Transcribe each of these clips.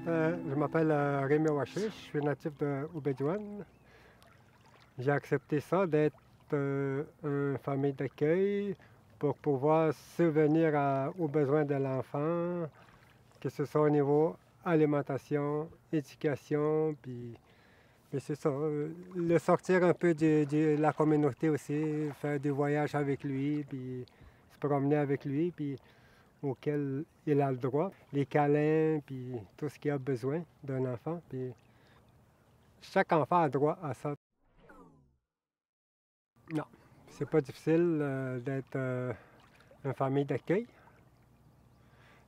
Je m'appelle Rémi Waché, je suis natif de Obidjouane. J'ai accepté ça d'être une famille d'accueil pour pouvoir subvenir aux besoins de l'enfant, que ce soit au niveau alimentation, éducation, puis c'est ça, le sortir un peu de la communauté aussi, faire des voyages avec lui, puis se promener avec lui, puis auquel il a le droit, les câlins, puis tout ce qu'il a besoin d'un enfant, puis chaque enfant a droit à ça. Non, c'est pas difficile d'être une famille d'accueil.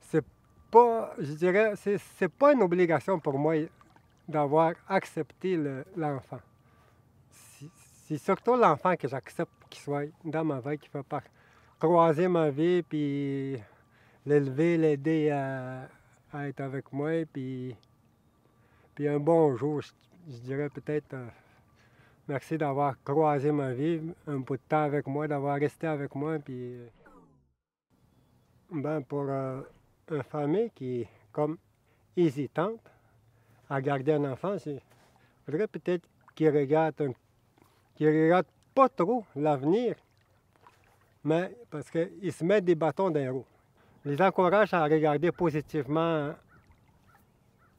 C'est pas, je dirais, c'est pas une obligation pour moi d'avoir accepté l'enfant. C'est surtout l'enfant que j'accepte qu'il soit dans ma vie, qui fait par croiser ma vie, puis l'élever, l'aider à être avec moi, puis un bon jour, je dirais peut-être merci d'avoir croisé ma vie, un bout de temps avec moi, d'avoir resté avec moi, puis pour une famille qui est comme hésitante à garder un enfant, je voudrais peut-être qu'il regarde pas trop l'avenir, mais parce qu'ils se mettent des bâtons dans les roues. Je les encourage à regarder positivement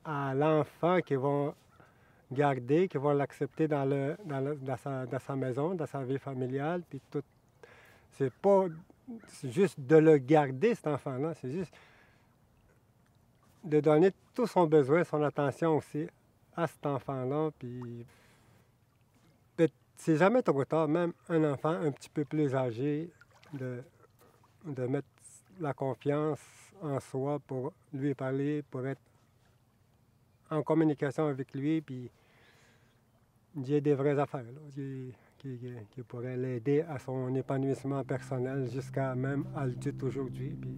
à l'enfant qu'ils vont garder, qu'ils vont l'accepter dans sa maison, dans sa vie familiale, puis tout. C'est pas juste de le garder, cet enfant-là, c'est juste de donner tout son besoin, son attention aussi à cet enfant-là, puis c'est jamais trop tard, même un enfant un petit peu plus âgé, de mettre la confiance en soi pour lui parler, pour être en communication avec lui, puis dire des vraies affaires, là, qui pourraient l'aider à son épanouissement personnel jusqu'à même adulte aujourd'hui. Puis